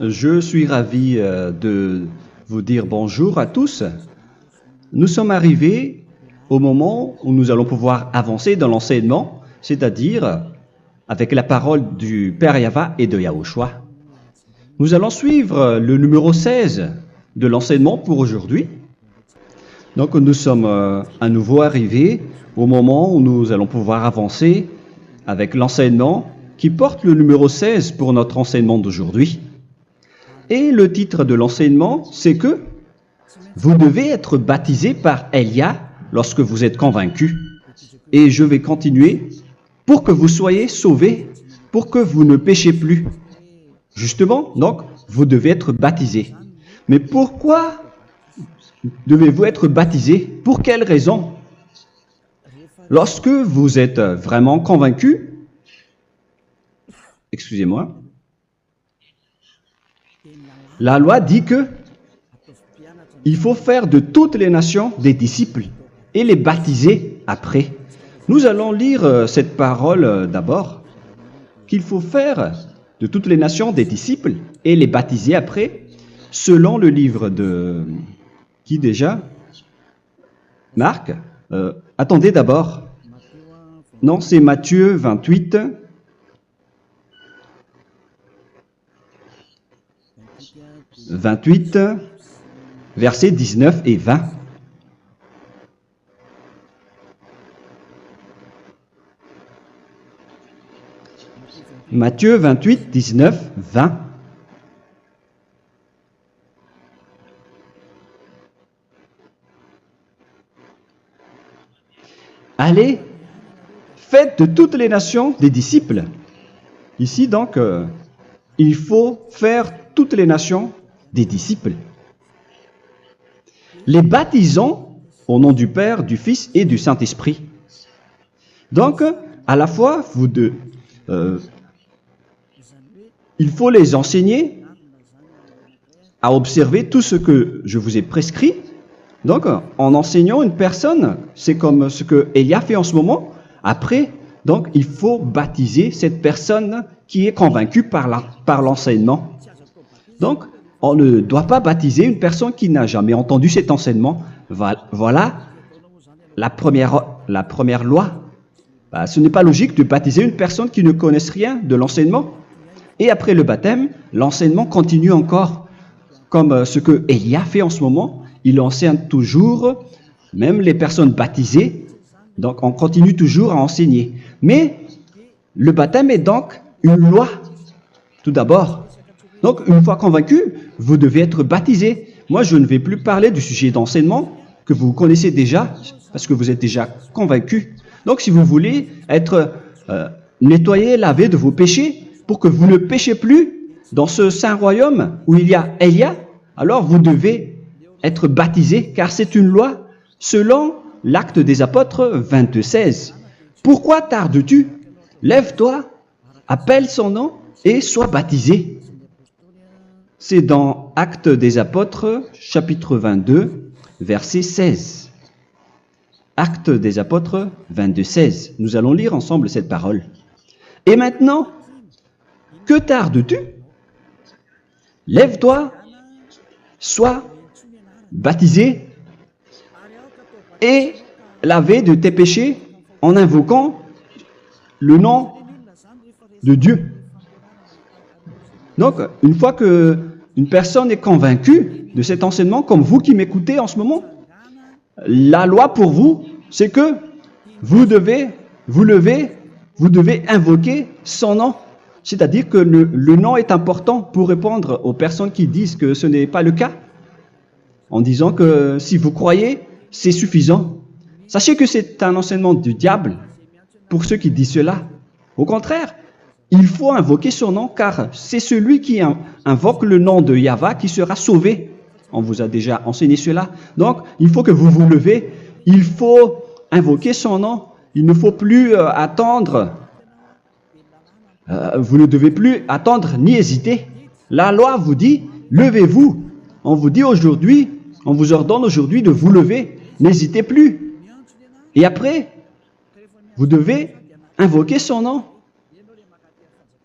Je suis ravi de vous dire bonjour à tous. Nous sommes arrivés au moment où nous allons pouvoir avancer dans l'enseignement, c'est-à-dire avec la parole du Père Yava et de Yahushua. Nous allons suivre le numéro 16 de l'enseignement pour aujourd'hui. Donc nous sommes à nouveau arrivés au moment où nous allons pouvoir avancer avec l'enseignement qui porte le numéro 16 pour notre enseignement d'aujourd'hui. Et le titre de l'enseignement, c'est que vous devez être baptisé par Elia lorsque vous êtes convaincu. Et je vais continuer pour que vous soyez sauvés, pour que vous ne péchez plus. Justement, donc, vous devez être baptisé. Mais pourquoi devez-vous être baptisé? Pour quelle raison? Lorsque vous êtes vraiment convaincu, excusez-moi, la loi dit que il faut faire de toutes les nations des disciples et les baptiser après. Nous allons lire cette parole d'abord, qu'il faut faire de toutes les nations des disciples et les baptiser après, selon le livre de... Qui déjà? Marc? Attendez d'abord. Non, c'est Matthieu 28. Versets 19 et 20. Matthieu 28, 19, 20. Allez, faites de toutes les nations des disciples. Ici donc, il faut faire toutes les nations des disciples. Les baptisons au nom du Père, du Fils et du Saint-Esprit. Donc, à la fois, il faut les enseigner à observer tout ce que je vous ai prescrit. Donc, en enseignant une personne, c'est comme ce que Elia fait en ce moment. Après, donc, il faut baptiser cette personne qui est convaincue par l'enseignement. Donc, on ne doit pas baptiser une personne qui n'a jamais entendu cet enseignement. Voilà la première loi. Ce n'est pas logique de baptiser une personne qui ne connaisse rien de l'enseignement. Et après le baptême, l'enseignement continue encore, comme ce que Elia fait en ce moment. Il enseigne toujours, même les personnes baptisées. Donc, on continue toujours à enseigner. Mais le baptême est donc une loi, tout d'abord. Donc, une fois convaincu, vous devez être baptisé. Moi, je ne vais plus parler du sujet d'enseignement que vous connaissez déjà, parce que vous êtes déjà convaincu. Donc, si vous voulez être nettoyé, lavé de vos péchés, pour que vous ne péchez plus dans ce saint royaume où il y a Elia, alors vous devez être baptisé, car c'est une loi selon l'Acte des Apôtres 22:16. Pourquoi tardes-tu? Lève-toi, appelle son nom et sois baptisé. C'est dans Actes des Apôtres, chapitre 22, verset 16. Actes des Apôtres 22:16. Nous allons lire ensemble cette parole. Et maintenant, que tardes-tu? Lève-toi, sois baptisé et lavé de tes péchés en invoquant le nom de Dieu. Donc, une fois qu'une personne est convaincue de cet enseignement, comme vous qui m'écoutez en ce moment, la loi pour vous, c'est que vous devez invoquer son nom. C'est-à-dire que le nom est important pour répondre aux personnes qui disent que ce n'est pas le cas, en disant que si vous croyez, c'est suffisant. Sachez que c'est un enseignement du diable pour ceux qui disent cela. Au contraire, il faut invoquer son nom, car c'est celui qui invoque le nom de Yahva qui sera sauvé. On vous a déjà enseigné cela. Donc, il faut que vous vous levez, il faut invoquer son nom, il ne faut plus attendre. Vous ne devez plus attendre ni hésiter. La loi vous dit, levez-vous. On vous dit aujourd'hui, on vous ordonne aujourd'hui de vous lever. N'hésitez plus. Et après, vous devez invoquer son nom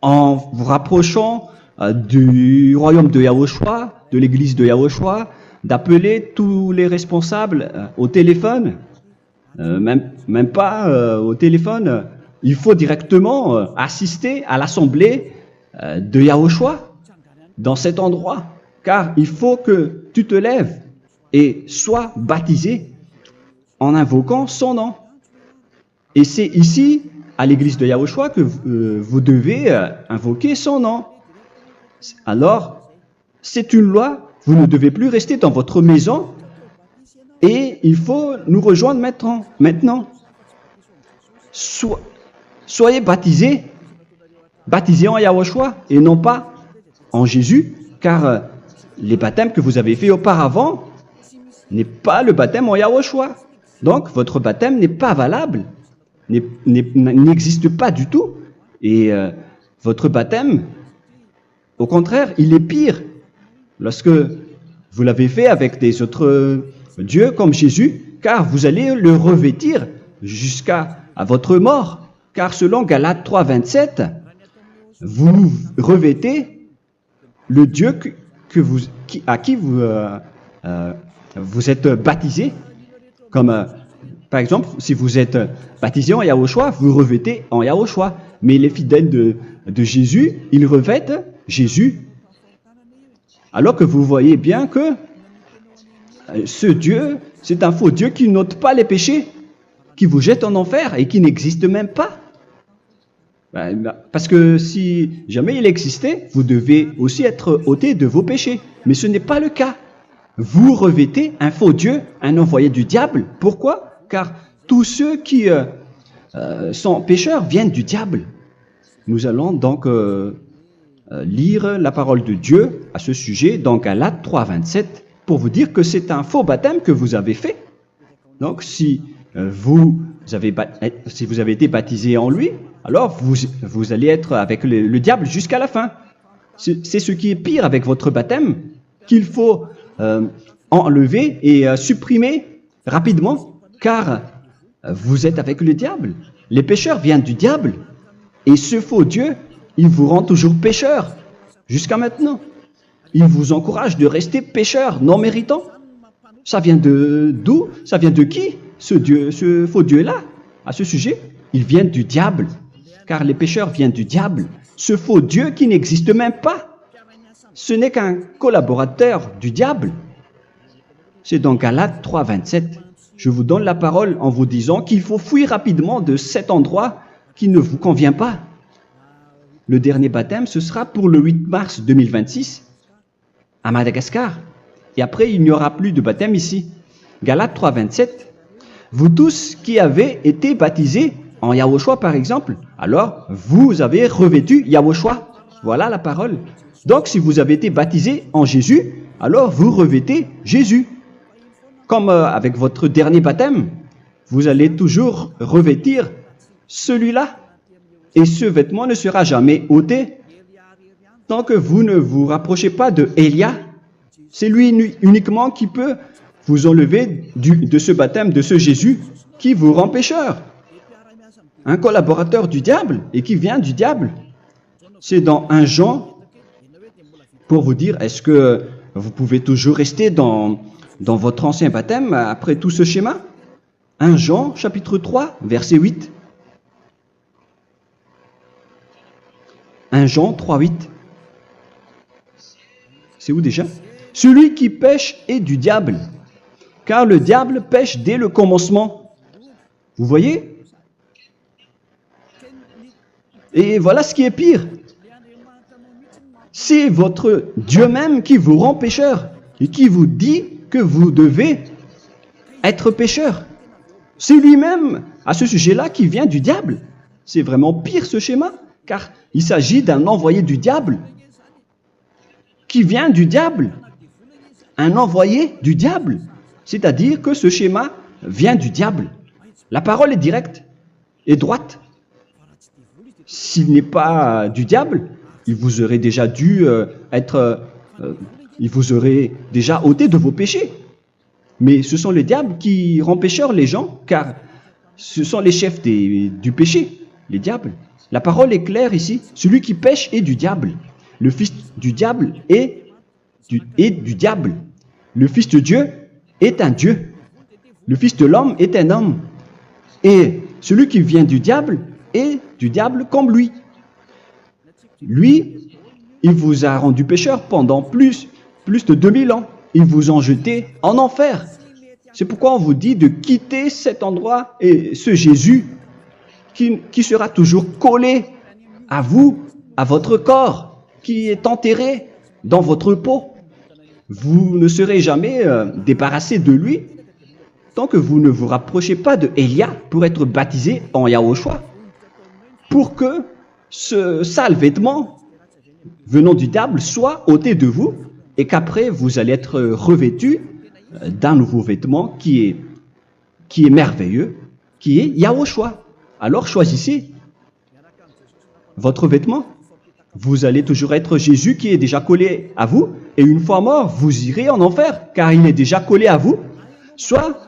en vous rapprochant du royaume de Yahushua, de l'église de Yahushua, d'appeler tous les responsables au téléphone, même pas au téléphone. Il faut directement assister à l'assemblée de Yahushua dans cet endroit, car il faut que tu te lèves et sois baptisé en invoquant son nom. Et c'est ici, à l'église de Yahushua, que vous devez invoquer son nom. Alors, c'est une loi, vous ne devez plus rester dans votre maison et il faut nous rejoindre maintenant. Soyez baptisés en Yahushua et non pas en Jésus, car les baptêmes que vous avez faits auparavant n'est pas le baptême en Yahushua. Donc, votre baptême n'est pas valable, n'existe pas du tout. Et votre baptême, au contraire, il est pire lorsque vous l'avez fait avec des autres dieux comme Jésus, car vous allez le revêtir jusqu'à votre mort. Car selon Galates 3, 27, vous revêtez le Dieu à qui vous êtes baptisé. Comme par exemple, si vous êtes baptisé en Yahushua, vous revêtez en Yahushua. Mais les fidèles de Jésus, ils revêtent Jésus. Alors que vous voyez bien que ce Dieu, c'est un faux Dieu qui n'ôte pas les péchés, qui vous jette en enfer et qui n'existe même pas. Parce que si jamais il existait, vous devez aussi être ôté de vos péchés. Mais ce n'est pas le cas. Vous revêtez un faux Dieu, un envoyé du diable. Pourquoi? Car tous ceux qui sont pécheurs viennent du diable. Nous allons donc lire la parole de Dieu à ce sujet dans Galates 3, 27 pour vous dire que c'est un faux baptême que vous avez fait. Donc si vous avez été baptisé en lui, alors vous allez être avec le diable jusqu'à la fin. C'est ce qui est pire avec votre baptême qu'il faut enlever et supprimer rapidement, car vous êtes avec le diable. Les pécheurs viennent du diable, et ce faux Dieu, il vous rend toujours pécheur, jusqu'à maintenant. Il vous encourage de rester pécheur, non méritant. Ça vient d'où? Ça vient de qui, ce faux Dieu-là? À ce sujet, il vient du diable, car les pécheurs viennent du diable. Ce faux Dieu qui n'existe même pas. Ce n'est qu'un collaborateur du diable. C'est dans Galates 3, 27. Je vous donne la parole en vous disant qu'il faut fuir rapidement de cet endroit qui ne vous convient pas. Le dernier baptême, ce sera pour le 8 mars 2026 à Madagascar. Et après, il n'y aura plus de baptême ici. Galates 3, 27. Vous tous qui avez été baptisés en Yahushua, par exemple, alors vous avez revêtu Yahushua. Voilà la parole. Donc, si vous avez été baptisé en Jésus, alors vous revêtez Jésus. Comme avec votre dernier baptême, vous allez toujours revêtir celui-là. Et ce vêtement ne sera jamais ôté tant que vous ne vous rapprochez pas de Élia. C'est lui uniquement qui peut vous enlever de ce baptême, de ce Jésus qui vous rend pécheur. Un collaborateur du diable et qui vient du diable. C'est dans 1 Jean, pour vous dire, est-ce que vous pouvez toujours rester dans votre ancien baptême après tout ce schéma? 1 Jean, chapitre 3, verset 8. 1 Jean 3, 8. C'est où déjà? Celui qui pêche est du diable, car le diable pêche dès le commencement. Vous voyez? Et voilà ce qui est pire. C'est votre Dieu même qui vous rend pécheur et qui vous dit que vous devez être pécheur. C'est lui-même, à ce sujet-là, qui vient du diable. C'est vraiment pire ce schéma, car il s'agit d'un envoyé du diable qui vient du diable. Un envoyé du diable. C'est-à-dire que ce schéma vient du diable. La parole est directe et droite. S'il n'est pas du diable, il vous aurait déjà dû il vous aurait déjà ôté de vos péchés. Mais ce sont les diables qui rendent pécheurs les gens, car ce sont les chefs du péché, les diables. La parole est claire ici, celui qui pêche est du diable. le fils du diable est du diable. Le fils de Dieu est un Dieu. Le fils de l'homme est un homme. Et celui qui vient du diable est du diable comme lui. Lui, il vous a rendu pécheur pendant plus de 2000 ans. Il vous a jeté en enfer. C'est pourquoi on vous dit de quitter cet endroit et ce Jésus qui sera toujours collé à vous, à votre corps, qui est enterré dans votre peau. Vous ne serez jamais débarrassé de lui tant que vous ne vous rapprochez pas de Élia pour être baptisé en Yahushua, pour que ce sale vêtement venant du diable soit ôté de vous et qu'après vous allez être revêtu d'un nouveau vêtement qui est merveilleux, qui est Yahushua. Alors choisissez votre vêtement. Vous allez toujours être Jésus qui est déjà collé à vous, et une fois mort, vous irez en enfer, car il est déjà collé à vous. Soit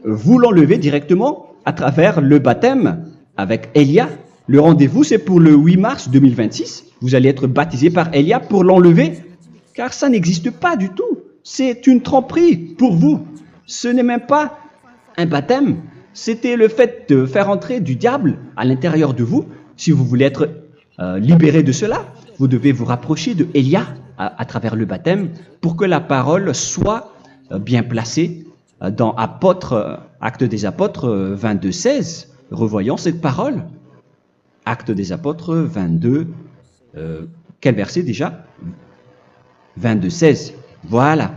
vous l'enlevez directement à travers le baptême avec Élia. Le rendez-vous, c'est pour le 8 mars 2026. Vous allez être baptisé par Élia pour l'enlever, car ça n'existe pas du tout. C'est une tromperie pour vous. Ce n'est même pas un baptême. C'était le fait de faire entrer du diable à l'intérieur de vous. Si vous voulez être libéré de cela, vous devez vous rapprocher de Élia à travers le baptême pour que la parole soit bien placée dans Actes des Apôtres 22:16. Revoyons cette parole. Actes des Apôtres 22, quel verset déjà? 22:16. Voilà.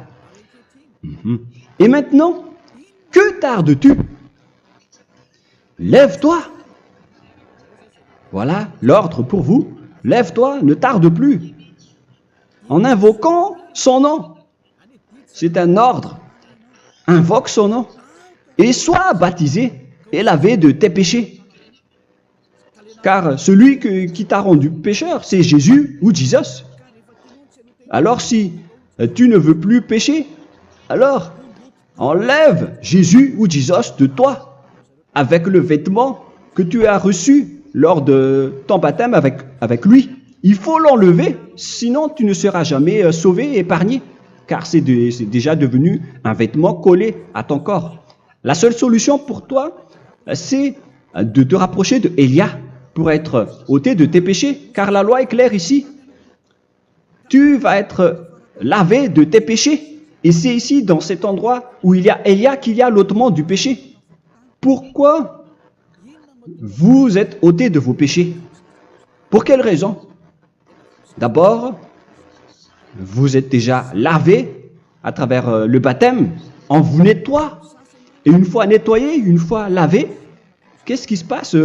Et maintenant, que tardes-tu? Lève-toi. Voilà l'ordre pour vous. Lève-toi, ne tarde plus. En invoquant son nom. C'est un ordre. Invoque son nom. Et sois baptisé et lavé de tes péchés. Car celui qui t'a rendu pécheur, c'est Jésus ou Jesus. Alors si tu ne veux plus pécher, alors enlève Jésus ou Jesus de toi avec le vêtement que tu as reçu lors de ton baptême avec lui. Il faut l'enlever, sinon tu ne seras jamais sauvé, épargné, car c'est déjà devenu un vêtement collé à ton corps. La seule solution pour toi, c'est de te rapprocher de Élia pour être ôté de tes péchés, car la loi est claire ici. Tu vas être lavé de tes péchés. Et c'est ici, dans cet endroit où il y a Élia, qu'il y a l'ôtement du péché. Pourquoi vous êtes ôté de vos péchés? Pour quelle raison? D'abord, vous êtes déjà lavé à travers le baptême. On vous nettoie. Et une fois nettoyé, une fois lavé, qu'est-ce qui se passe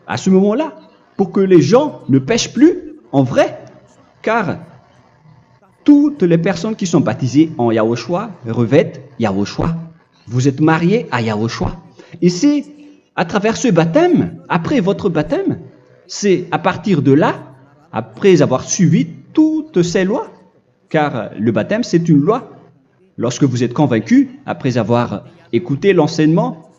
à ce moment-là? Pour que les gens ne pêchent plus en vrai. Car toutes les personnes qui sont baptisées en Yahushua revêtent Yahushua. Vous êtes mariés à Yahushua. Et c'est à travers ce baptême, après votre baptême, c'est à partir de là, après avoir suivi toutes ces lois, car le baptême c'est une loi. Lorsque vous êtes convaincu, après avoir écouté l'enseignement,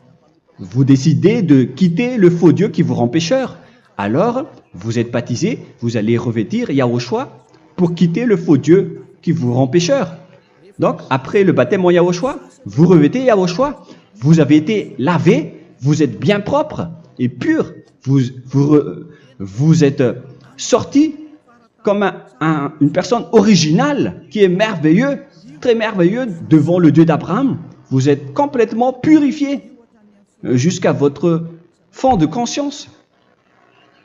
vous décidez de quitter le faux Dieu qui vous rend pécheur. Alors, vous êtes baptisé, vous allez revêtir Yahushua pour quitter le faux Dieu qui vous rend pécheur. Donc, après le baptême en Yahushua, vous revêtez Yahushua. Vous avez été lavé, vous êtes bien propre et pur. Vous êtes sorti comme une personne originale qui est merveilleux, très merveilleux devant le Dieu d'Abraham. Vous êtes complètement purifié jusqu'à votre fond de conscience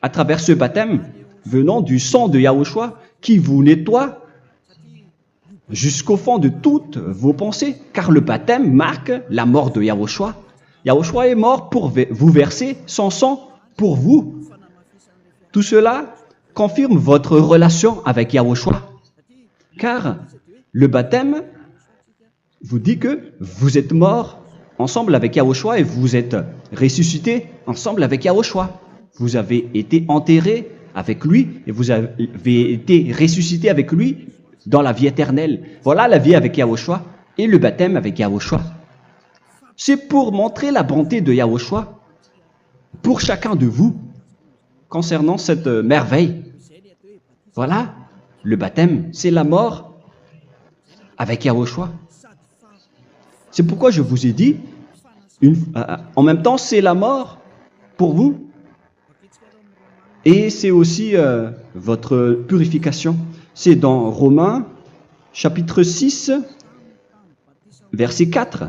à travers ce baptême venant du sang de Yahushua qui vous nettoie jusqu'au fond de toutes vos pensées, car le baptême marque la mort de Yahushua. Yahushua est mort pour vous verser son sang pour vous. Tout cela confirme votre relation avec Yahushua, car le baptême vous dit que vous êtes mort ensemble avec Yahushua et vous êtes ressuscité ensemble avec Yahushua. Vous avez été enterré avec lui et vous avez été ressuscité avec lui dans la vie éternelle. Voilà la vie avec Yahushua et le baptême avec Yahushua. C'est pour montrer la bonté de Yahushua pour chacun de vous concernant cette merveille. Voilà le baptême, c'est la mort avec Yahushua. C'est pourquoi je vous ai dit, en même temps, c'est la mort pour vous. Et c'est aussi votre purification. C'est dans Romains, chapitre 6, verset 4.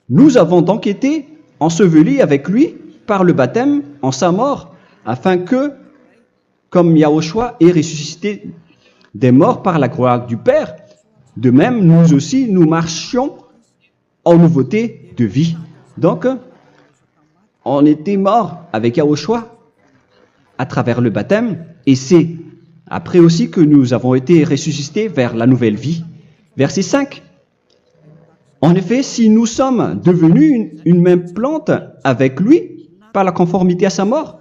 Nous avons donc été ensevelis avec lui par le baptême en sa mort, afin que, comme Yahushua est ressuscité des morts par la gloire du Père, de même, nous aussi, nous marchions en nouveauté de vie. Donc, on était morts avec Yahushua à travers le baptême, et c'est après aussi que nous avons été ressuscités vers la nouvelle vie. Verset 5. En effet, si nous sommes devenus une même plante avec lui par la conformité à sa mort,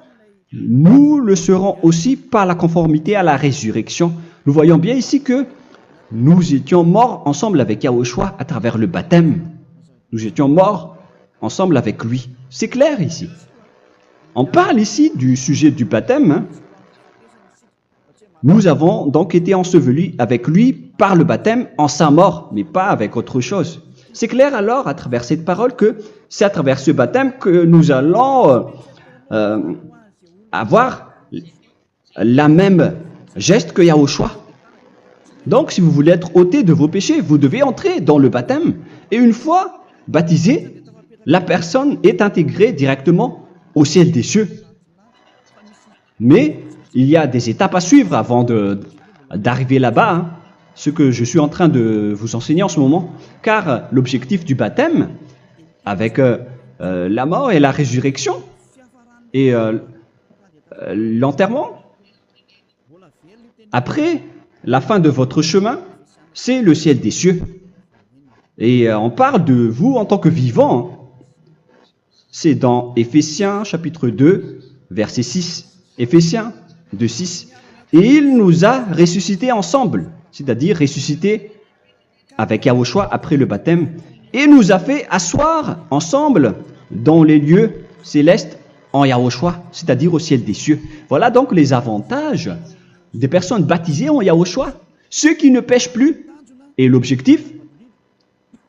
nous le serons aussi par la conformité à la résurrection. Nous voyons bien ici que nous étions morts ensemble avec Yahushua à travers le baptême. Nous étions morts ensemble avec lui. C'est clair ici. On parle ici du sujet du baptême. Nous avons donc été ensevelis avec lui par le baptême en sa mort, mais pas avec autre chose. C'est clair alors à travers cette parole que c'est à travers ce baptême que nous allons avoir la même geste que Yahushua. Donc si vous voulez être ôté de vos péchés, vous devez entrer dans le baptême. Et une fois baptisé, la personne est intégrée directement au ciel des cieux. Mais il y a des étapes à suivre avant d'arriver là-bas, ce que je suis en train de vous enseigner en ce moment. Car l'objectif du baptême, avec la mort et la résurrection, et l'enterrement, après la fin de votre chemin, c'est le ciel des cieux. Et on parle de vous en tant que vivant. C'est dans Éphésiens chapitre 2, verset 6. Éphésiens 2, 6. Et il nous a ressuscités ensemble, c'est-à-dire ressuscités avec Yahushua après le baptême, et nous a fait asseoir ensemble dans les lieux célestes en Yahushua, c'est-à-dire au ciel des cieux. Voilà donc les avantages des personnes baptisées en Yahushua, ceux qui ne pêchent plus. Et l'objectif,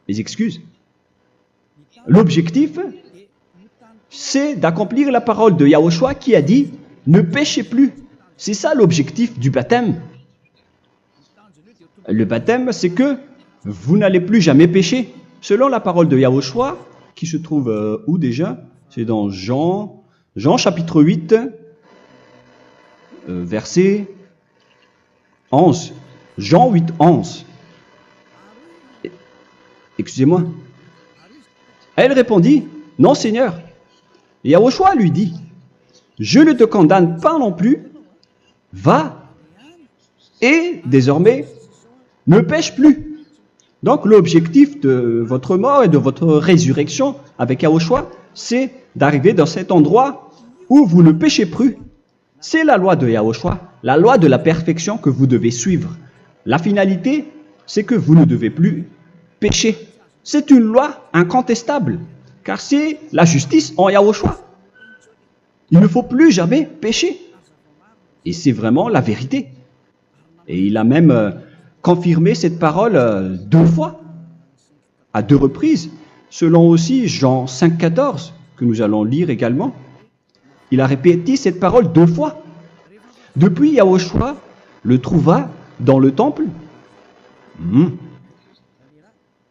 mes excuses, l'objectif, c'est d'accomplir la parole de Yahushua qui a dit « Ne péchez plus ». C'est ça l'objectif du baptême. Le baptême, c'est que vous n'allez plus jamais pécher. Selon la parole de Yahushua, qui se trouve où déjà? C'est dans Jean chapitre 8, verset 11. Jean 8, 11. Excusez-moi. Elle répondit, « Non, Seigneur. » Et Yahushua lui dit, « Je ne te condamne pas non plus. Va et désormais ne pêche plus. » Donc l'objectif de votre mort et de votre résurrection avec Yahushua, c'est d'arriver dans cet endroit où vous ne péchez plus. C'est la loi de Yahushua, la loi de la perfection que vous devez suivre. La finalité, c'est que vous ne devez plus pécher. C'est une loi incontestable, car c'est la justice en Yahushua. Il ne faut plus jamais pécher. Et c'est vraiment la vérité. Et il a même confirmé cette parole 2 fois, à 2 reprises, selon aussi Jean 5, 14, que nous allons lire également. Il a répété cette parole 2 fois. Depuis, Yahushua le trouva dans le temple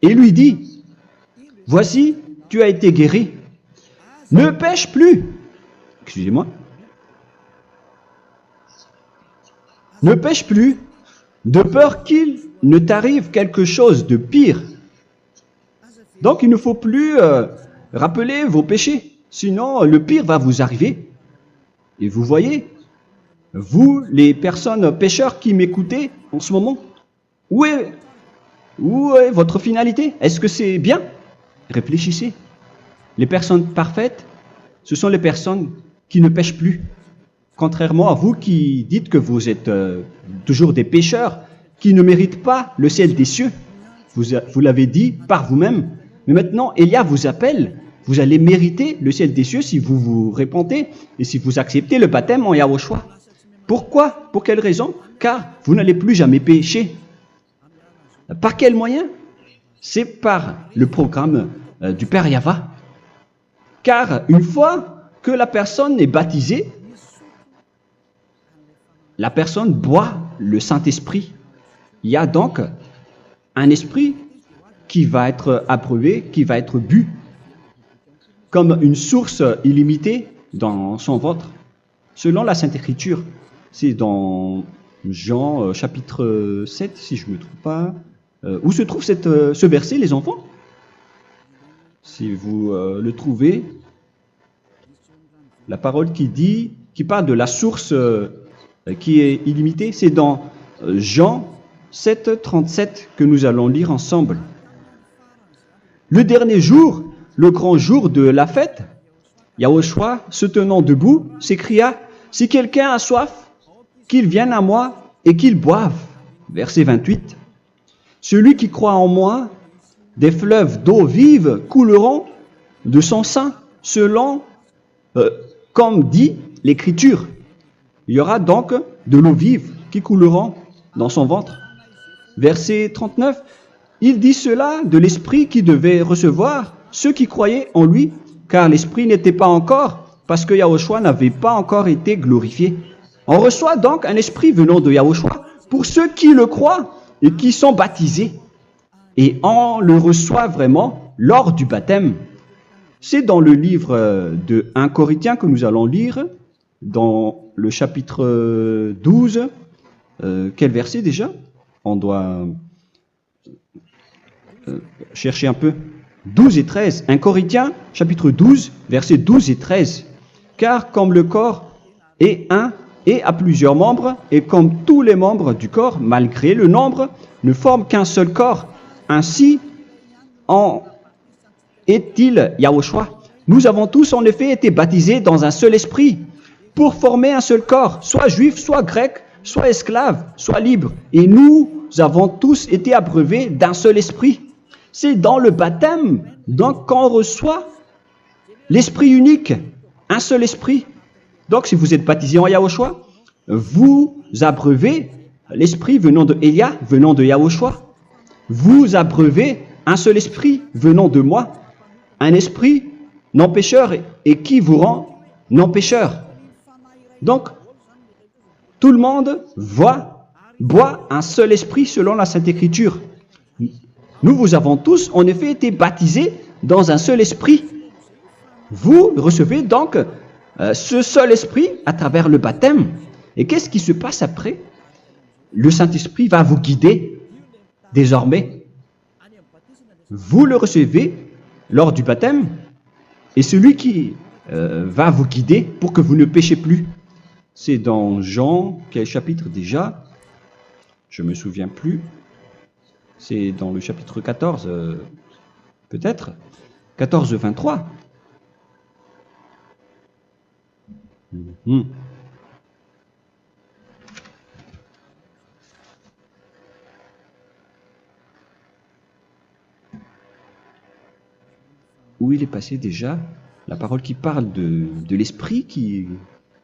et lui dit, « Voici, tu as été guéri. Ne pêche plus. » Excusez-moi. Ne pêche plus, de peur qu'il ne t'arrive quelque chose de pire. Donc, il ne faut plus rappeler vos péchés, sinon le pire va vous arriver. Et vous voyez, vous, les personnes pécheurs qui m'écoutez en ce moment, où est votre finalité? Est-ce que c'est bien? Réfléchissez. Les personnes parfaites, ce sont les personnes qui ne pêchent plus. Contrairement à vous qui dites que vous êtes toujours des pécheurs qui ne méritent pas le ciel des cieux. Vous l'avez dit par vous-même. Mais maintenant, Élia vous appelle. Vous allez mériter le ciel des cieux si vous vous repentez et si vous acceptez le baptême en Yahushua. Pourquoi? Pour quelle raison? car vous n'allez plus jamais pécher. Par quel moyen? C'est par le programme du Père Yahva. Car une fois que la personne est baptisée, la personne boit le Saint-Esprit. Il y a donc un esprit qui va être approuvé, qui va être bu, comme une source illimitée dans son ventre, selon la Sainte Écriture. C'est dans Jean chapitre 7, si je ne me trompe pas. Où se trouve ce verset, les enfants? Si vous le trouvez, la parole qui parle de la source qui est illimitée, c'est dans Jean 7, 37 que nous allons lire ensemble. Le dernier jour, le grand jour de la fête, Yahushua, se tenant debout, s'écria, « Si quelqu'un a soif, qu'il vienne à moi et qu'il boive. » Verset 28. « Celui qui croit en moi, des fleuves d'eau vive couleront de son sein, selon, comme dit l'Écriture. » Il y aura donc de l'eau vive qui couleront dans son ventre. Verset 39. Il dit cela de l'Esprit qui devait recevoir ceux qui croyaient en lui, car l'Esprit n'était pas encore, parce que Yahushua n'avait pas encore été glorifié. On reçoit donc un Esprit venant de Yahushua pour ceux qui le croient et qui sont baptisés. Et on le reçoit vraiment lors du baptême. C'est dans le livre de 1 Corinthiens que nous allons lire, dans le chapitre 12. Quel verset déjà? On doit chercher un peu. 12 et 13. 1 Corinthiens, chapitre 12, versets 12 et 13. Car comme le corps est un et a plusieurs membres, et comme tous les membres du corps, malgré le nombre, ne forment qu'un seul corps, ainsi en est-il Yahushua. Nous avons tous en effet été baptisés dans un seul esprit, pour former un seul corps, soit juif, soit grec, soit esclave, soit libre. Et nous avons tous été abreuvés d'un seul esprit. C'est dans le baptême, donc, qu'on reçoit l'esprit unique, un seul esprit. Donc, si vous êtes baptisé en Yahushua, vous abreuvez l'esprit venant de Elia, venant de Yahushua. Vous abreuvez un seul esprit venant de moi, un esprit non pécheur et qui vous rend non pécheur. Donc, tout le monde boit un seul esprit selon la Sainte Écriture. Nous vous avons tous en effet été baptisés dans un seul esprit. Vous recevez donc ce seul esprit à travers le baptême. Et qu'est-ce qui se passe après? Le Saint-Esprit va vous guider désormais. Vous le recevez lors du baptême et celui qui va vous guider pour que vous ne péchez plus. C'est dans Jean, quel chapitre déjà? Je ne me souviens plus. C'est dans le chapitre 14, peut-être. 14, 23. Où il est passé déjà la parole qui parle de l'esprit qui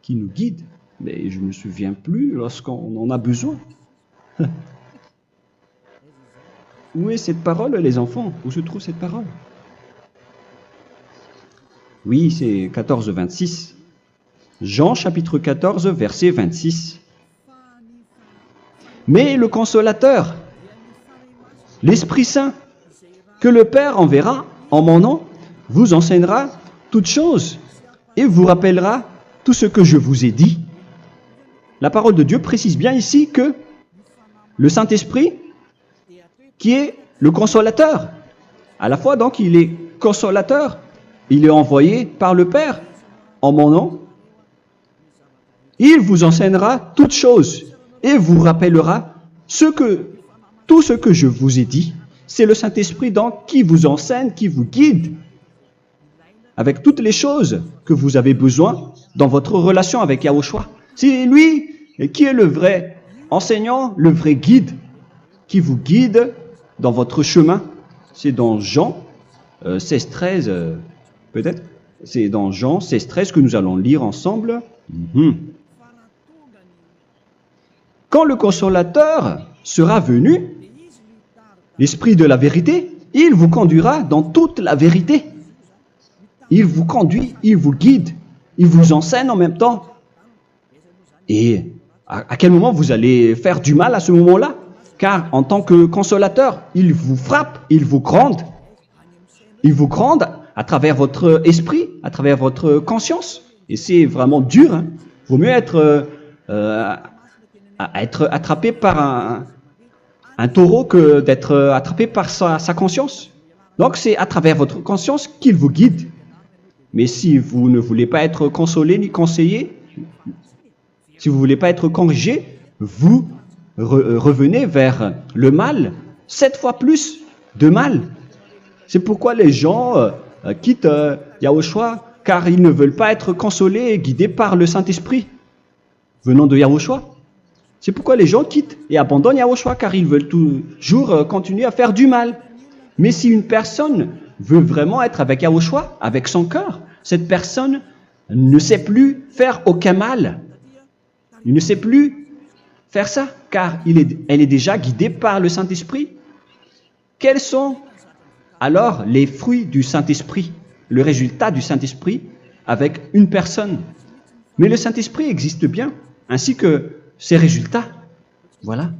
nous guide. Mais je ne me souviens plus lorsqu'on en a besoin. Où est cette parole, les enfants? Où se trouve cette parole? Oui, c'est 14, 26. Jean, chapitre 14, verset 26. Mais le Consolateur, l'Esprit Saint, que le Père enverra en mon nom, vous enseignera toutes choses et vous rappellera tout ce que je vous ai dit. La parole de Dieu précise bien ici que le Saint-Esprit, qui est le consolateur, à la fois donc il est consolateur, il est envoyé par le Père en mon nom, il vous enseignera toutes choses et vous rappellera tout ce que je vous ai dit. C'est le Saint-Esprit donc qui vous enseigne, qui vous guide avec toutes les choses que vous avez besoin dans votre relation avec Yahushua. C'est lui qui est le vrai enseignant, le vrai guide, qui vous guide dans votre chemin. C'est dans Jean 16, 13, peut-être. C'est dans Jean 16, 13 que nous allons lire ensemble. Quand le consolateur sera venu, l'Esprit de la vérité, il vous conduira dans toute la vérité. Il vous conduit, il vous guide, il vous enseigne en même temps. Et à quel moment vous allez faire du mal à ce moment-là? Car en tant que consolateur, il vous frappe, il vous gronde. Il vous gronde à travers votre esprit, à travers votre conscience. Et c'est vraiment dur. Hein. Vaut mieux être attrapé par un taureau que d'être attrapé par sa conscience. Donc c'est à travers votre conscience qu'il vous guide. Mais si vous ne voulez pas être consolé ni conseillé, si vous ne voulez pas être corrigé, vous revenez vers le mal, 7 fois plus de mal. C'est pourquoi les gens quittent Yahushua, car ils ne veulent pas être consolés et guidés par le Saint-Esprit venant de Yahushua. C'est pourquoi les gens quittent et abandonnent Yahushua, car ils veulent toujours continuer à faire du mal. Mais si une personne veut vraiment être avec Yahushua, avec son cœur, cette personne ne sait plus faire aucun mal. Il ne sait plus faire ça, car elle est déjà guidée par le Saint-Esprit. Quels sont alors les fruits du Saint-Esprit, le résultat du Saint-Esprit avec une personne? Mais le Saint-Esprit existe bien, ainsi que ses résultats. Voilà.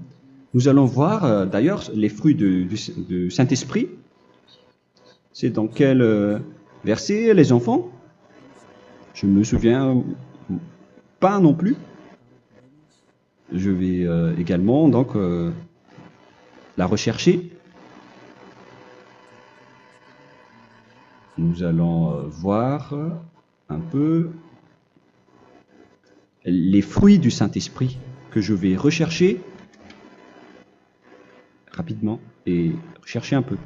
Nous allons voir d'ailleurs les fruits du Saint-Esprit. C'est dans quel verset, les enfants? Je ne me souviens pas non plus. Je vais également donc la rechercher. Nous allons voir un peu les fruits du Saint-Esprit que je vais rechercher rapidement et chercher un peu.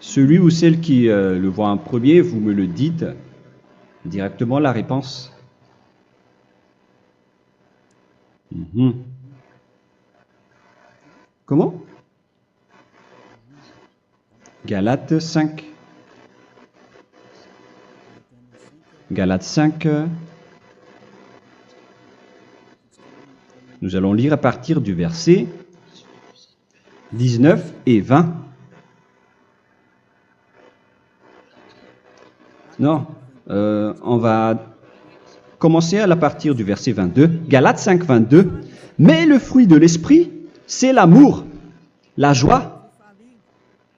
Celui ou celle qui le voit en premier, vous me le dites directement la réponse. Comment? Galates 5. Galates 5. Nous allons lire à partir du verset 19 et 20. Non, on va commencer à partir du verset 22. Galates 5, 22. Mais le fruit de l'esprit, c'est l'amour, la joie,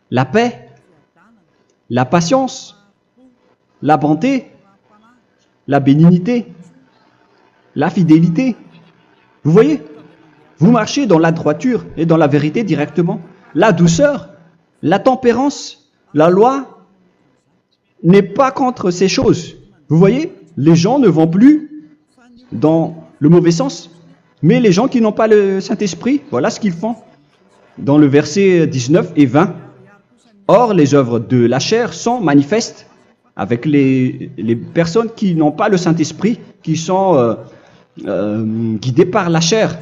la paix, la patience, la bonté, la bénignité, la fidélité. Vous voyez? Vous marchez dans la droiture et dans la vérité directement. La douceur, la tempérance, la loi n'est pas contre ces choses. Vous voyez? Les gens ne vont plus dans le mauvais sens. Mais les gens qui n'ont pas le Saint-Esprit, voilà ce qu'ils font. Dans le verset 19 et 20. Or, les œuvres de la chair sont manifestes avec les personnes qui n'ont pas le Saint-Esprit, qui sont guidées par la chair.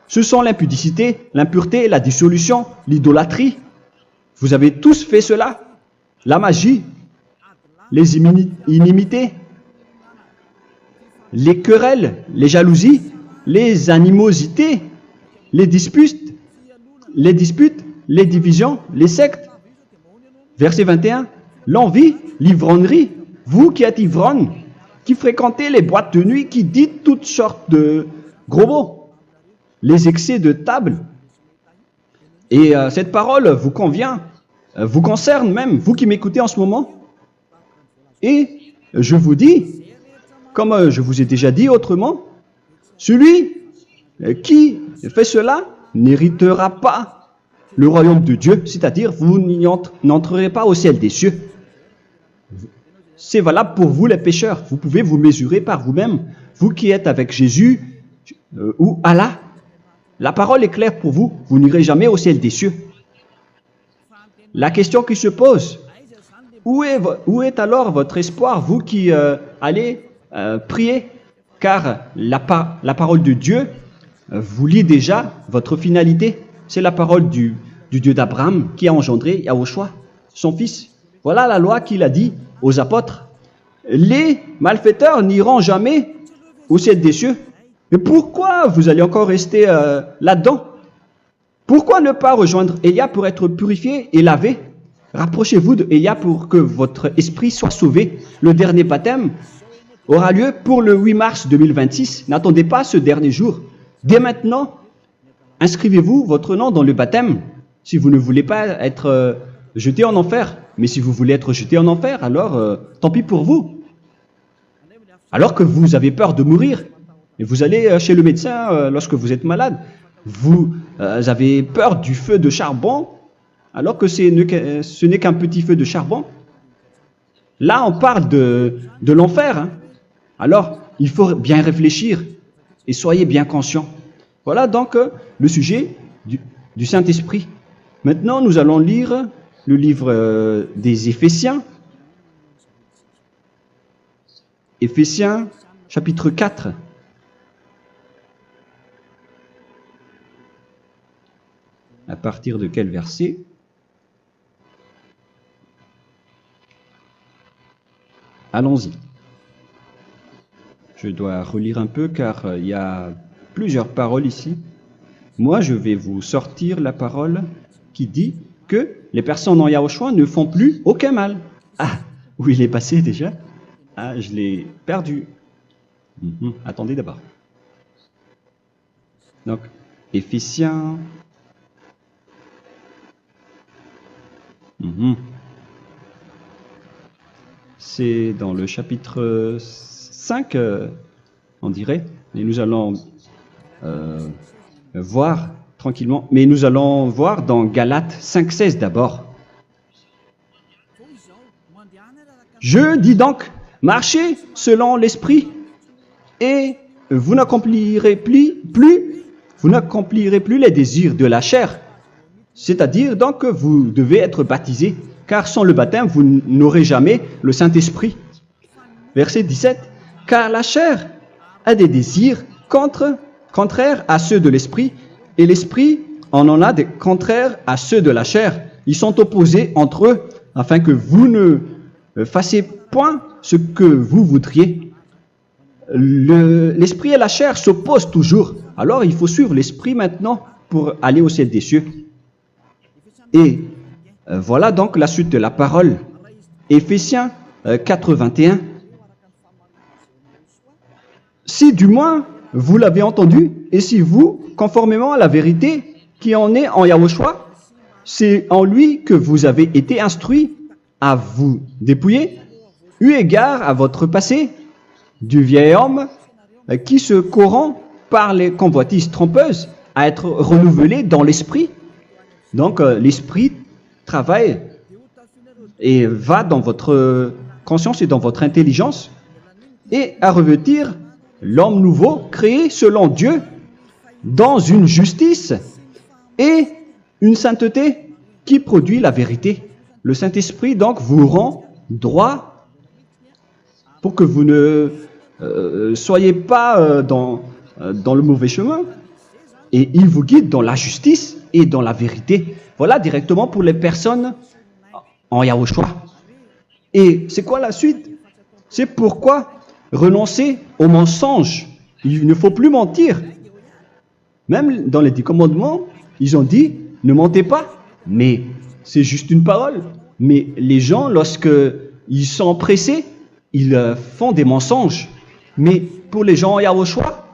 Ce sont l'impudicité, l'impureté, la dissolution, l'idolâtrie. Vous avez tous fait cela. La magie, les inimités, les querelles, les jalousies, les animosités, les disputes, les divisions, les sectes. Verset 21, l'envie, l'ivrognerie, vous qui êtes ivrognes, qui fréquentez les boîtes de nuit, qui dites toutes sortes de gros mots, les excès de table. Et cette parole vous convient, vous concerne même, vous qui m'écoutez en ce moment. Et je vous dis, comme je vous ai déjà dit autrement, celui qui fait cela n'héritera pas le royaume de Dieu, c'est-à-dire vous n'entrerez pas au ciel des cieux. C'est valable pour vous les pécheurs. Vous pouvez vous mesurer par vous-même, vous qui êtes avec Jésus ou Allah. La parole est claire pour vous, vous n'irez jamais au ciel des cieux. La question qui se pose, où est alors votre espoir, vous qui allez prier? Car la parole de Dieu vous lit déjà votre finalité. C'est la parole du Dieu d'Abraham qui a engendré Yahushua, son fils. Voilà la loi qu'il a dit aux apôtres. Les malfaiteurs n'iront jamais au ciel des cieux. Mais pourquoi vous allez encore rester là-dedans? Pourquoi ne pas rejoindre Élia pour être purifié et lavé? Rapprochez-vous de Élia pour que votre esprit soit sauvé. Le dernier baptême aura lieu pour le 8 mars 2026. N'attendez pas ce dernier jour. Dès maintenant, inscrivez-vous votre nom dans le baptême si vous ne voulez pas être jeté en enfer. Mais si vous voulez être jeté en enfer, alors tant pis pour vous. Alors que vous avez peur de mourir, et vous allez chez le médecin lorsque vous êtes malade, vous avez peur du feu de charbon, alors que ce n'est qu'un petit feu de charbon. Là, on parle de l'enfer. Hein. Alors, il faut bien réfléchir et soyez bien conscients. Voilà donc le sujet du Saint-Esprit. Maintenant, nous allons lire le livre des Éphésiens. Éphésiens, chapitre 4. À partir de quel verset? Allons-y. Je dois relire un peu car il y a plusieurs paroles ici. Moi, je vais vous sortir la parole qui dit que les personnes en Yahushua ne font plus aucun mal. Ah, où il est passé déjà? Ah, je l'ai perdu. Attendez d'abord. Donc, Éphésiens. C'est dans le chapitre 5, on dirait. Et nous allons voir tranquillement. Mais nous allons voir dans Galates 5,16 d'abord. Je dis donc, marchez selon l'esprit et vous n'accomplirez plus les désirs de la chair. C'est-à-dire donc que vous devez être baptisé, car sans le baptême, vous n'aurez jamais le Saint-Esprit. Verset 17. Car la chair a des désirs contraires à ceux de l'esprit, et l'esprit en a des contraires à ceux de la chair. Ils sont opposés entre eux, afin que vous ne fassiez point ce que vous voudriez. L'esprit et la chair s'opposent toujours. Alors il faut suivre l'esprit maintenant pour aller au ciel des cieux. Et voilà donc la suite de la parole. Éphésiens 4:21. Si du moins vous l'avez entendu, et si vous, conformément à la vérité qui en est en Yahushua, c'est en lui que vous avez été instruits à vous dépouiller, eu égard à votre passé, du vieil homme qui se corrompt par les convoitises trompeuses, à être renouvelé dans l'esprit. Donc l'esprit travaille et va dans votre conscience et dans votre intelligence et à revêtir l'homme nouveau créé selon Dieu dans une justice et une sainteté qui produit la vérité. Le Saint-Esprit donc vous rend droit pour que vous ne soyez pas dans le mauvais chemin et il vous guide dans la justice et dans la vérité. Voilà directement pour les personnes en Yahushua. Et c'est quoi la suite? C'est pourquoi renoncer au mensonge. Il ne faut plus mentir. Même dans les 10 commandements, ils ont dit ne mentez pas. Mais c'est juste une parole. Mais les gens, lorsqu'ils sont pressés, ils font des mensonges. Mais pour les gens en Yahushua,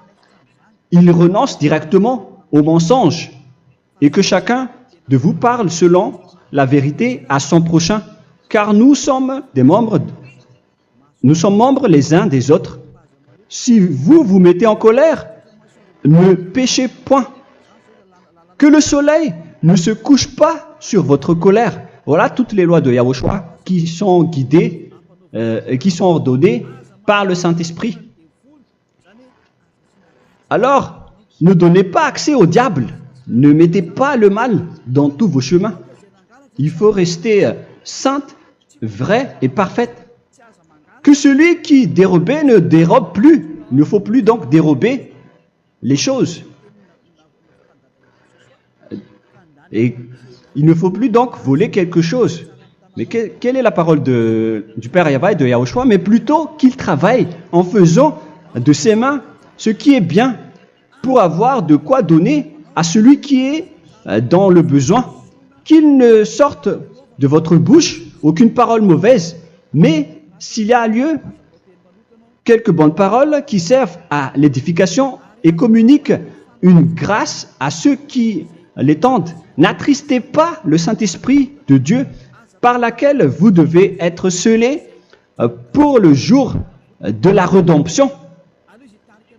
ils renoncent directement au mensonge. Et que chacun de vous parle selon la vérité à son prochain. Car nous sommes membres les uns des autres. Si vous vous mettez en colère, ne péchez point. Que le soleil ne se couche pas sur votre colère. Voilà toutes les lois de Yahushua qui sont guidées, qui sont ordonnées par le Saint-Esprit. Alors, ne donnez pas accès au diable. Ne mettez pas le mal dans tous vos chemins. Il faut rester sainte, vraie et parfaite. Que celui qui dérobait ne dérobe plus. Il ne faut plus donc dérober les choses. Et il ne faut plus donc voler quelque chose. Mais quelle est la parole du Père Yahweh et de Yahushua? Mais plutôt qu'il travaille en faisant de ses mains ce qui est bien pour avoir de quoi donner à celui qui est dans le besoin. Qu'il ne sorte de votre bouche aucune parole mauvaise, mais s'il y a lieu, quelques bonnes paroles qui servent à l'édification et communiquent une grâce à ceux qui l'étendent. N'attristez pas le Saint-Esprit de Dieu par laquelle vous devez être scellés pour le jour de la rédemption.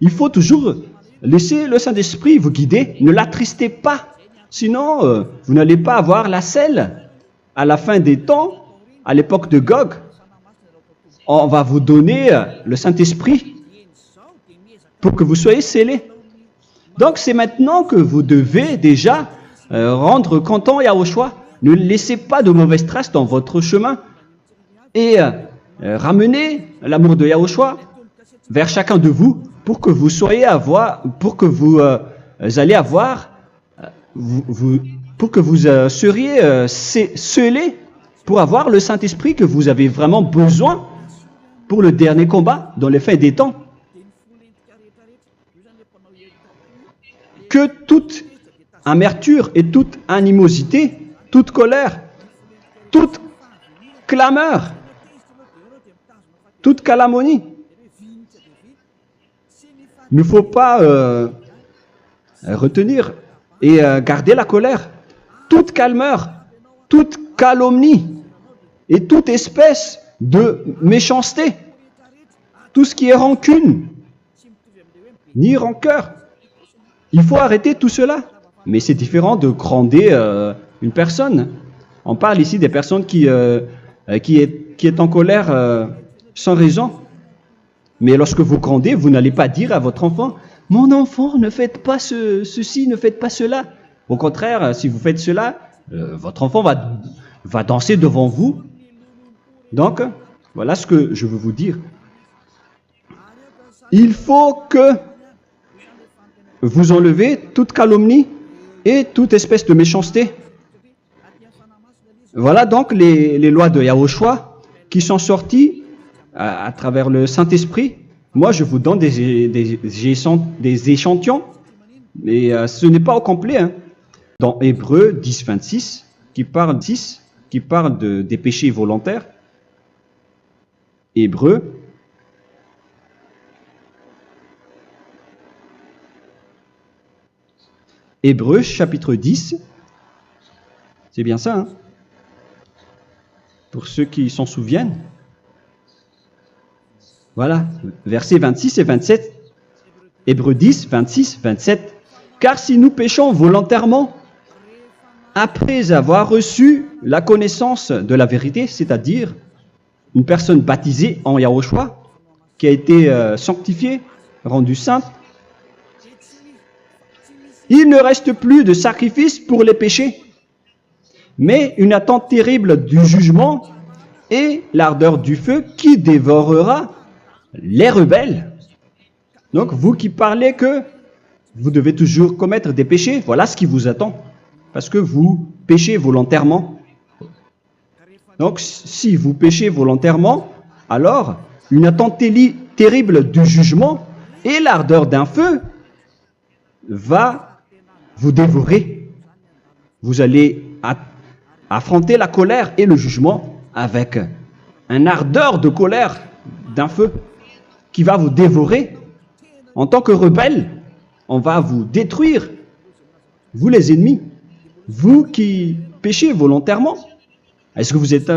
Il faut toujours laisser le Saint-Esprit vous guider, ne l'attristez pas, sinon vous n'allez pas avoir la selle. À la fin des temps, à l'époque de Gog, on va vous donner le Saint-Esprit pour que vous soyez scellés. Donc c'est maintenant que vous devez déjà rendre content Yahushua. Ne laissez pas de mauvaises traces dans votre chemin et ramenez l'amour de Yahushua vers chacun de vous pour que vous soyez pour que vous seriez scellés pour avoir le Saint-Esprit que vous avez vraiment besoin pour le dernier combat dans les fins des temps. Que toute amertume et toute animosité, toute colère, toute clameur, toute calomnie, il ne faut pas retenir et garder la colère. Toute calmeur, toute calomnie et toute espèce de méchanceté, tout ce qui est rancune, ni rancœur. Il faut arrêter tout cela. Mais c'est différent de gronder une personne. On parle ici des personnes qui est en colère sans raison. Mais lorsque vous grondez, vous n'allez pas dire à votre enfant « Mon enfant, ne faites pas ceci, ne faites pas cela ». Au contraire, si vous faites cela, votre enfant va danser devant vous. Donc, voilà ce que je veux vous dire. Il faut que vous enlevez toute calomnie et toute espèce de méchanceté. Voilà donc les lois de Yahushua qui sont sorties à travers le Saint-Esprit. Moi, je vous donne des échantillons, mais ce n'est pas au complet. Hein. Dans Hébreux 10, 26, qui parle des péchés volontaires. Hébreux chapitre 10, c'est bien ça, hein? Pour ceux qui s'en souviennent. Voilà, versets 26 et 27, Hébreux 10, 26, 27. Car si nous péchons volontairement, après avoir reçu la connaissance de la vérité, c'est-à-dire une personne baptisée en Yahushua, qui a été sanctifiée, rendue sainte, il ne reste plus de sacrifice pour les péchés, mais une attente terrible du jugement et l'ardeur du feu qui dévorera les rebelles. Donc, vous qui parlez que vous devez toujours commettre des péchés, voilà ce qui vous attend, parce que vous péchez volontairement. Donc, si vous péchez volontairement, alors une attente terrible du jugement et l'ardeur d'un feu va vous dévorer. Vous allez affronter la colère et le jugement avec une ardeur de colère d'un feu qui va vous dévorer. En tant que rebelle, on va vous détruire, vous les ennemis, vous qui péchez volontairement. Est-ce que vous n'êtes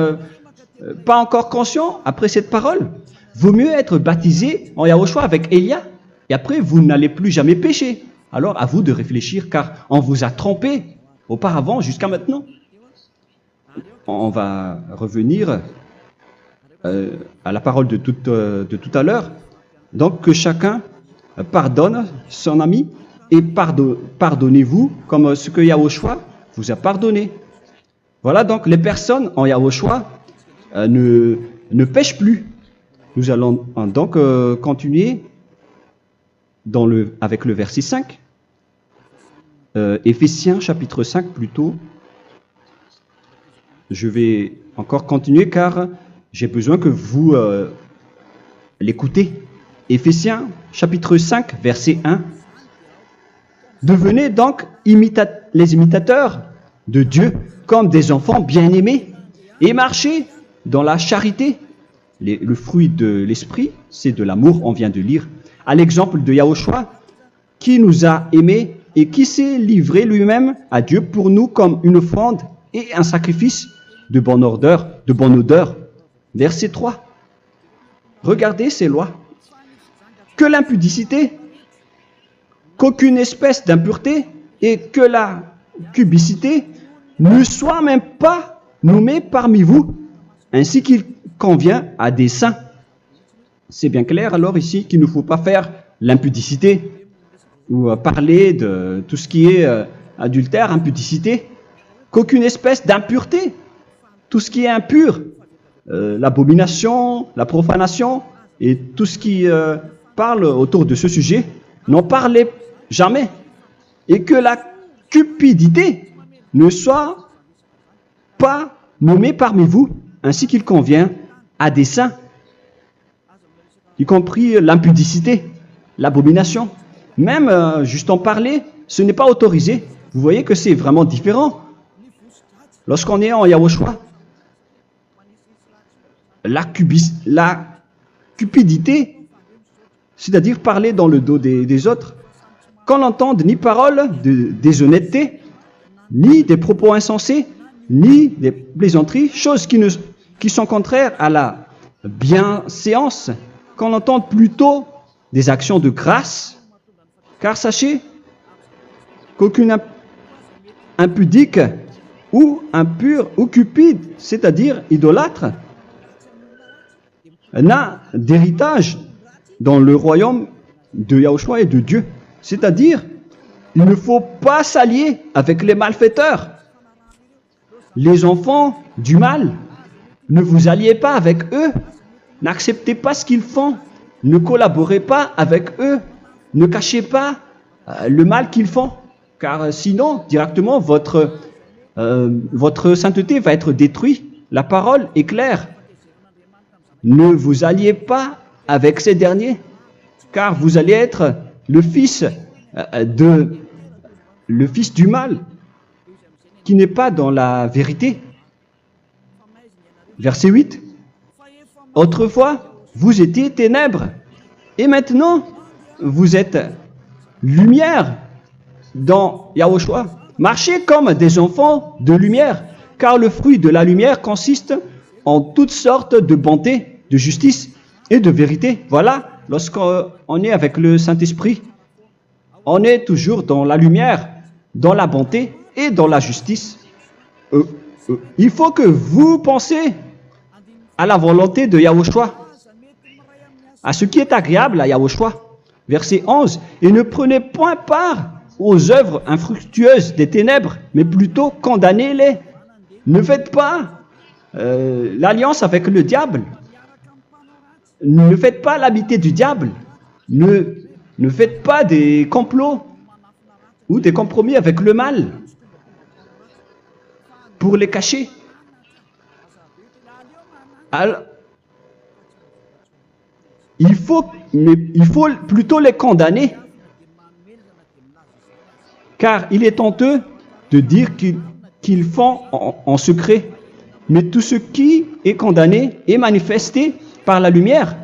pas encore conscient après cette parole? Vaut mieux être baptisé en Yahushua avec Elia et après vous n'allez plus jamais pécher. Alors à vous de réfléchir car on vous a trompé auparavant jusqu'à maintenant. On va revenir à la parole de tout à l'heure. Donc que chacun pardonne son ami et pardonnez-vous comme ce que Yahushua vous a pardonné. Voilà donc les personnes en Yahushua ne pêchent plus. Nous allons donc continuer avec le verset 5. Éphésiens chapitre 5 plutôt. Je vais encore continuer car j'ai besoin que vous l'écoutez. Éphésiens chapitre 5, verset 1. Devenez donc les imitateurs de Dieu comme des enfants bien-aimés et marchez dans la charité. Le fruit de l'esprit, c'est de l'amour, on vient de lire. À l'exemple de Yahushua, qui nous a aimés et qui s'est livré lui-même à Dieu pour nous comme une offrande et un sacrifice de bonne odeur. Verset 3. Regardez ces lois. Que l'impudicité, qu'aucune espèce d'impureté et que la cubicité ne soient même pas nommés parmi vous, ainsi qu'il convient à des saints. C'est bien clair alors ici qu'il ne faut pas faire l'impudicité ou parler de tout ce qui est adultère, impudicité, qu'aucune espèce d'impureté, tout ce qui est impur, l'abomination, la profanation et tout ce qui parle autour de ce sujet, n'en parlez jamais. Et que la cupidité ne soit pas nommée parmi vous, ainsi qu'il convient à des saints, y compris l'impudicité, l'abomination. Même juste en parler, ce n'est pas autorisé. Vous voyez que c'est vraiment différent. Lorsqu'on est en Yahushua, la cupidité, c'est-à-dire parler dans le dos des autres, qu'on n'entende ni parole de déshonnêteté, ni des propos insensés, ni des plaisanteries, choses qui sont contraires à la bienséance, qu'on entende plutôt des actions de grâce, car sachez qu'aucune impudique ou impure ou cupide, c'est-à-dire idolâtre, n'a d'héritage dans le royaume de Yahushua et de Dieu. C'est-à-dire, il ne faut pas s'allier avec les malfaiteurs. Les enfants du mal, ne vous alliez pas avec eux. N'acceptez pas ce qu'ils font. Ne collaborez pas avec eux. Ne cachez pas le mal qu'ils font. Car sinon, directement, votre sainteté va être détruite. La parole est claire. Ne vous alliez pas avec ces derniers, car vous allez être le fils du mal, qui n'est pas dans la vérité. Verset 8. Autrefois, vous étiez ténèbres, et maintenant, vous êtes lumière dans Yahushua. Marchez comme des enfants de lumière, car le fruit de la lumière consiste en toutes sortes de bonté, de justice et de vérité. Voilà, lorsqu'on est avec le Saint-Esprit, on est toujours dans la lumière, dans la bonté et dans la justice. Il faut que vous pensiez à la volonté de Yahushua, à ce qui est agréable à Yahushua. Verset 11. Et ne prenez point part aux œuvres infructueuses des ténèbres, mais plutôt condamnez-les. Ne faites pas l'alliance avec le diable. Ne faites pas l'amitié du diable. Ne faites pas des complots ou des compromis avec le mal pour les cacher. Alors, il faut plutôt les condamner, car il est honteux de dire qu'ils font en secret. Mais tout ce qui est condamné est manifesté par la lumière,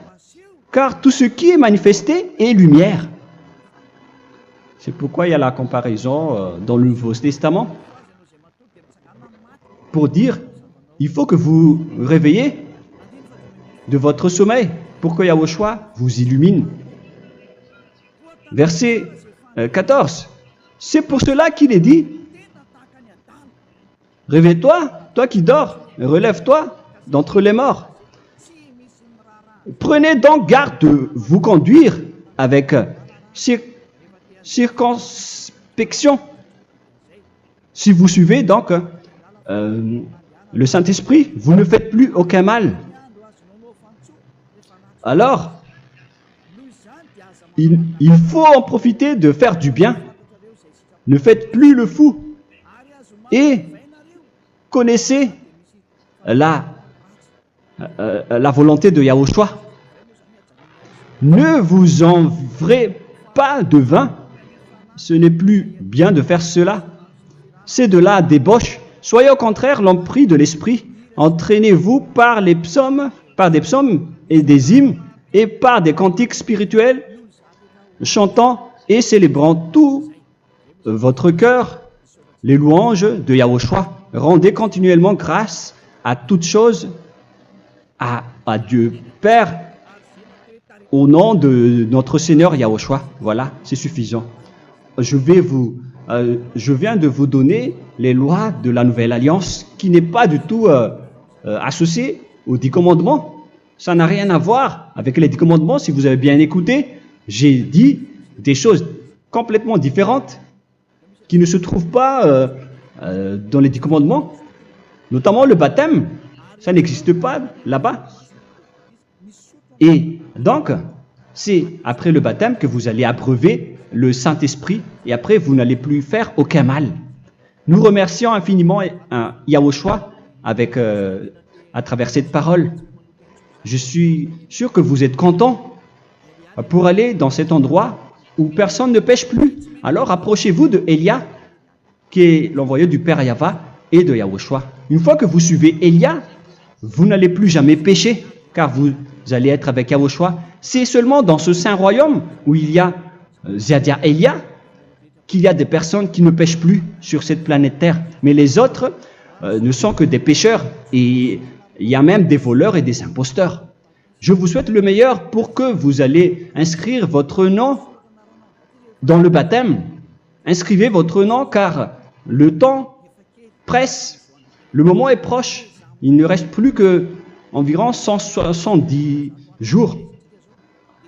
car tout ce qui est manifesté est lumière. C'est pourquoi il y a la comparaison dans le Nouveau Testament pour dire il faut que vous réveillez de votre sommeil pour que Yahushua vous illumine. Verset 14. C'est pour cela qu'il est dit réveille-toi, toi qui dors, relève-toi d'entre les morts. Prenez donc garde de vous conduire avec circonspection. Si vous suivez donc le Saint-Esprit, vous ne faites plus aucun mal. Alors, il faut en profiter de faire du bien. Ne faites plus le fou. Et connaissez la volonté de Yahushua. Ne vous enivrez pas de vin. Ce n'est plus bien de faire cela. C'est de la débauche. Soyez au contraire l'empris de l'esprit. Entraînez-vous par des psaumes et des hymnes et par des cantiques spirituels, chantant et célébrant tout votre cœur les louanges de Yahushua. Rendez continuellement grâce à toutes choses à Dieu Père au nom de notre Seigneur Yahushua. Voilà, c'est suffisant. Je viens de vous donner les lois de la Nouvelle Alliance qui n'est pas du tout associée aux 10 commandements. Ça n'a rien à voir avec les 10 commandements. Si vous avez bien écouté, j'ai dit des choses complètement différentes qui ne se trouvent pas dans les 10 commandements. Notamment le baptême, ça n'existe pas là-bas. Et donc, c'est après le baptême que vous allez abreuver le Saint-Esprit et après vous n'allez plus faire aucun mal. Nous remercions infiniment Yahushua à travers cette parole. Je suis sûr que vous êtes contents pour aller dans cet endroit où personne ne pêche plus. Alors approchez-vous de Elia, qui est l'envoyé du Père Yahva et de Yahushua. Une fois que vous suivez Elia, vous n'allez plus jamais pécher, car vous allez être avec Yahushua. C'est seulement dans ce saint royaume où il y a Ziadia Elia qu'il y a des personnes qui ne pêchent plus sur cette planète Terre. Mais les autres ne sont que des pécheurs et il y a même des voleurs et des imposteurs. Je vous souhaite le meilleur pour que vous allez inscrire votre nom dans le baptême. Inscrivez votre nom car le temps presse, le moment est proche. Il ne reste plus que environ 170 jours.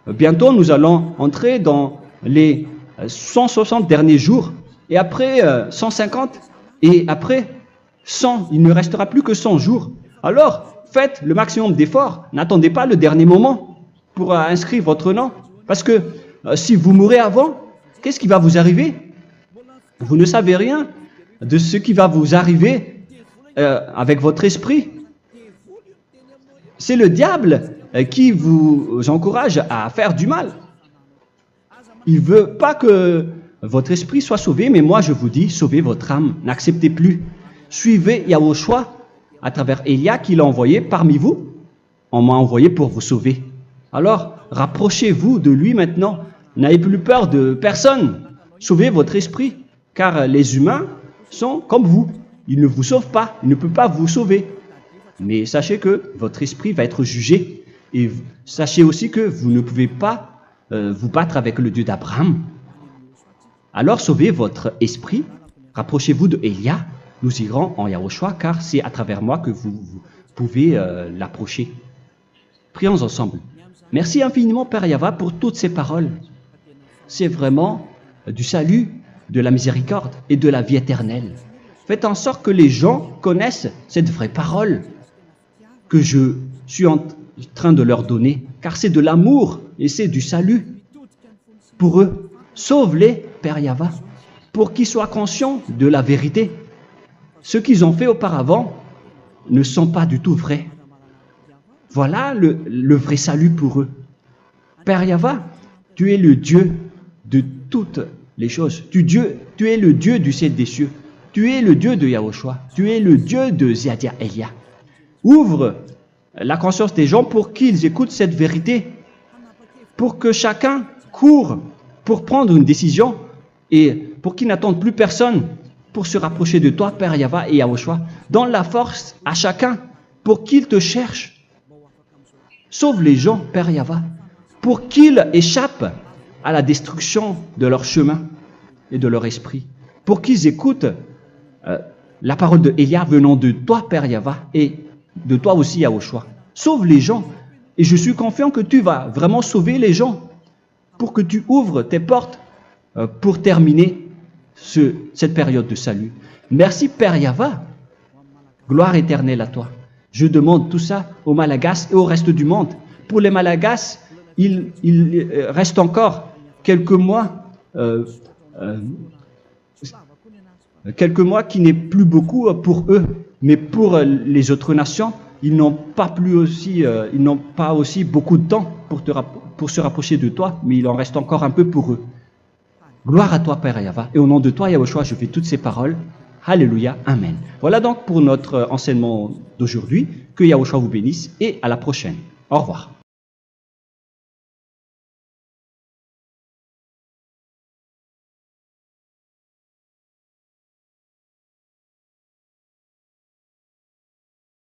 Bientôt, nous allons entrer dans les 160 derniers jours, et après 150, et après 100. Il ne restera plus que 100 jours. Alors, faites le maximum d'efforts. N'attendez pas le dernier moment pour inscrire votre nom. Parce que si vous mourrez avant, qu'est-ce qui va vous arriver? Vous ne savez rien de ce qui va vous arriver avec votre esprit. C'est le diable qui vous encourage à faire du mal. Il ne veut pas que votre esprit soit sauvé, mais moi je vous dis, sauvez votre âme, n'acceptez plus. Suivez Yahushua à travers Elia qu'il a envoyé parmi vous. On m'a envoyé pour vous sauver. Alors, rapprochez-vous de lui maintenant. N'ayez plus peur de personne. Sauvez votre esprit, car les humains sont comme vous. Ils ne vous sauvent pas, ils ne peuvent pas vous sauver. Mais sachez que votre esprit va être jugé. Et sachez aussi que vous ne pouvez pas vous battre avec le Dieu d'Abraham. Alors sauvez votre esprit, rapprochez-vous de Elia, nous irons en Yahushua, car c'est à travers moi que vous pouvez l'approcher. Prions ensemble. Merci infiniment Père Yahva pour toutes ces paroles. C'est vraiment du salut, de la miséricorde et de la vie éternelle. Faites en sorte que les gens connaissent cette vraie parole que je suis en train de leur donner, car c'est de l'amour et c'est du salut pour eux. Sauve-les, Père Yahva, pour qu'ils soient conscients de la vérité. Ce qu'ils ont fait auparavant ne sont pas du tout vrais. Voilà le vrai salut pour eux. Père Yahva, tu es le Dieu de toutes les choses. Tu es le Dieu du ciel des cieux. Tu es le Dieu de Yahushua. Tu es le Dieu de Ziadia Elia. Ouvre la conscience des gens pour qu'ils écoutent cette vérité, pour que chacun court pour prendre une décision et pour qu'ils n'attendent plus personne pour se rapprocher de toi, Père Yahva et Yahushua. Donne la force à chacun pour qu'il te cherche. Sauve les gens, Père Yahva, pour qu'ils échappent à la destruction de leur chemin et de leur esprit, pour qu'ils écoutent la parole de Elia venant de toi, Père Yahva, et de toi aussi, Yahushua. Sauve les gens, et je suis confiant que tu vas vraiment sauver les gens, pour que tu ouvres tes portes pour terminer cette période de salut. Merci, Père Yahva. Gloire éternelle à toi. Je demande tout ça aux Malagasy et au reste du monde. Pour les Malagasy, il reste encore quelques mois qui n'est plus beaucoup pour eux, mais pour les autres nations, ils n'ont pas aussi beaucoup de temps pour se rapprocher de toi, mais il en reste encore un peu pour eux. Gloire à toi, Père Yahva. Et au nom de toi, Yahushua, je fais toutes ces paroles. Alléluia, Amen. Voilà donc pour notre enseignement d'aujourd'hui. Que Yahushua vous bénisse et à la prochaine. Au revoir.